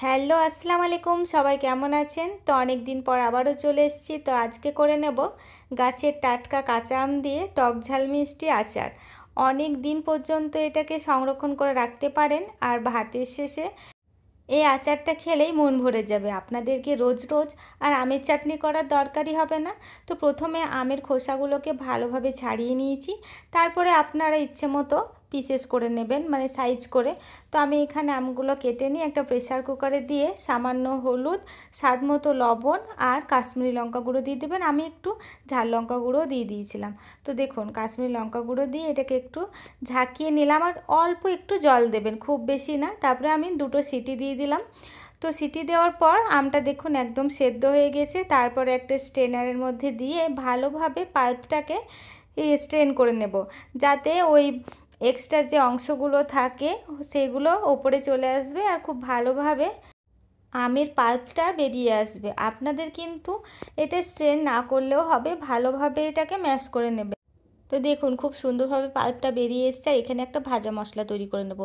Hello আসসালামু আলাইকুম, সবাই কেমন আছেন? তো অনেক দিন পর আবারও চলে এসেছি। তো আজকে করে নেব গাছের টাটকা কাঁচা আম দিয়ে টক ঝাল মিষ্টি আচার। অনেক দিন পর্যন্ত এটাকে সংরক্ষণ করে রাখতে পারেন, আর ভাতের শেষে এই আচারটা খেলেই মন ভরে যাবে। আপনাদেরকে রোজ রোজ আর আমের চাটনি করার দরকারই হবে না। তো প্রথমে আমের খোসাগুলোকে ভালোভাবে ছাড়িয়ে নিয়েছি, তারপরে আপনারা ইচ্ছে মতো পিসেস করে নেবেন, মানে সাইজ করে। তো আমি এখানে আমগুলো কেটে নিয়ে একটা প্রেসার কুকারে দিয়ে সামান্য হলুদ, স্বাদ মতো লবণ আর কাশ্মীরি লঙ্কা গুঁড়ো দিয়ে দেবেন। আমি একটু ঝাল লঙ্কা গুঁড়ো দিয়ে দিয়েছিলাম। তো দেখুন, কাশ্মীরি লঙ্কা গুঁড়ো দিয়ে এটাকে একটু ঝাঁকিয়ে নিলাম, আর অল্প একটু জল দেবেন, খুব বেশি না। তারপরে আমি দুটো সিটি দিয়ে দিলাম। তো সিটি দেওয়ার পর আমটা দেখুন একদম সেদ্ধ হয়ে গেছে। তারপরে একটা স্ট্রেনারের মধ্যে দিয়ে ভালোভাবে পাল্পটাকে স্ট্রেন করে নেব, যাতে ওই এক্সট্রা যে অংশগুলো থাকে সেগুলো ওপরে চলে আসবে আর খুব ভালোভাবে আমের পাল্পটা বেরিয়ে আসবে। আপনাদের কিন্তু এটা স্ট্রেন না করলেও হবে, ভালোভাবে এটাকে ম্যাশ করে নেবে। তো দেখুন খুব সুন্দরভাবে পাল্পটা বেরিয়ে এসছে। আর এখানে একটা ভাজা মশলা তৈরি করে নেব।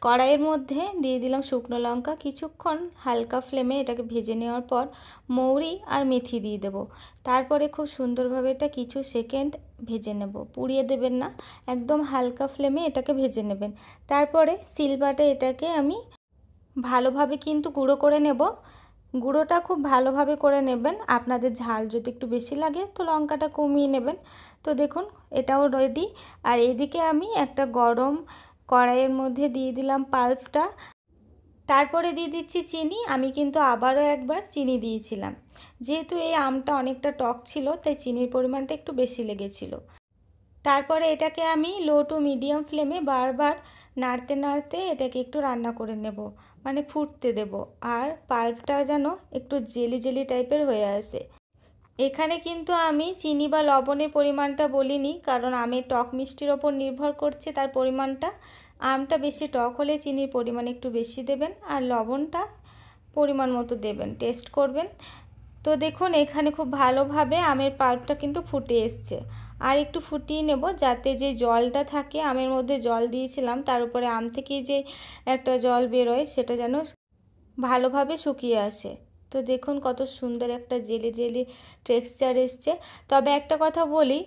কড়াইয়ের মধ্যে দিয়ে দিলাম শুকনো লঙ্কা, কিছুক্ষণ হালকা ফ্লেমে এটাকে ভেজে নেওয়ার পর মৌরি আর মেথি দিয়ে দেব। তারপরে খুব সুন্দরভাবে এটা কিছু সেকেন্ড ভেজে নেব, পুড়িয়ে দেবেন না, একদম হালকা ফ্লেমে এটাকে ভেজে নেবেন। তারপরে সিলবাটে এটাকে আমি ভালোভাবে কিন্তু গুঁড়ো করে নেব। গুঁড়োটা খুব ভালোভাবে করে নেবেন। আপনাদের ঝাল যদি একটু বেশি লাগে তো লঙ্কাটা কমিয়ে নেবেন। তো দেখুন এটাও রেডি। আর এদিকে আমি একটা গরম কড়াইয়ের মধ্যে দিয়ে দিলাম পাল্পটা, তারপরে দিয়ে দিচ্ছি চিনি। আমি কিন্তু আবারও একবার চিনি দিয়েছিলাম, যেহেতু এই আমটা অনেকটা টক ছিল তাই চিনির পরিমাণটা একটু বেশি লেগেছিল। তারপরে এটাকে আমি লো টু মিডিয়াম ফ্লেমে বারবার নাড়তে নাড়তে এটাকে একটু রান্না করে নেব, মানে ফুটতে দেব। আর পাল্পটা যেন একটু জেলি জেলি টাইপের হয়ে আসে। এখানে কিন্তু আমি চিনি বা লবণের পরিমাণটা বলিনি, কারণ আমের টক মিষ্টির ওপর নির্ভর করছে তার পরিমাণটা। আমটা বেশি টক হলে চিনির পরিমাণ একটু বেশি দেবেন, আর লবণটা পরিমাণ মতো দেবেন, টেস্ট করবেন। তো দেখুন এখানে খুব ভালোভাবে আমের পাল্পটা কিন্তু ফুটে এসছে। আর একটু ফুটিয়ে নেব, যাতে যে জলটা থাকে, আমের মধ্যে জল দিয়েছিলাম তার উপরে আম থেকে যে একটা জল বেরোয় সেটা যেন ভালোভাবে শুকিয়ে আসে। তো দেখুন কত সুন্দর একটা জেলি জেলি টেক্সচার এসছে। তবে একটা কথা বলি,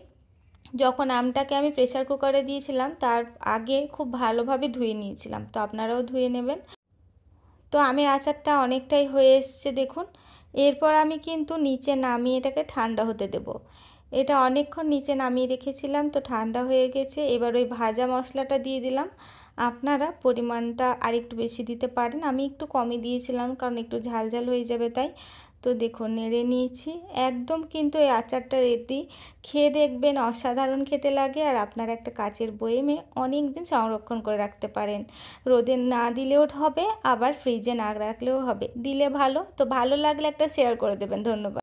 যখন আমটাকে আমি প্রেসার কুকারে দিয়েছিলাম তার আগে খুব ভালোভাবে ধুয়ে নিয়েছিলাম, তো আপনারাও ধুয়ে নেবেন। তো আমের আচারটা অনেকটাই হয়ে এসছে দেখুন। এরপর আমি কিন্তু নিচে নামিয়ে এটাকে ঠান্ডা হতে দেব। এটা অনেকক্ষণ নিচে নামিয়ে রেখেছিলাম, তো ঠান্ডা হয়ে গেছে। এবার ওই ভাজা মশলাটা দিয়ে দিলাম। আপনারা পরিমাণটা আরেকটু বেশি দিতে পারেন, আমি একটু কমই দিয়েছিলাম কারণ একটু ঝাল ঝাল হয়ে যাবে তাই। তো দেখুন নেড়ে নিয়েছি, একদম কিন্তু এই আচারটা রেডি। খেয়ে দেখবেন অসাধারণ খেতে লাগে। আর আপনারা একটা কাচের বয়েমে অনেক দিন সংরক্ষণ করে রাখতে পারেন। রোদে না দিলেও হবে, আবার ফ্রিজে না রাখলেও হবে, দিলে ভালো। তো ভালো লাগলে একটা শেয়ার করে দেবেন। ধন্যবাদ।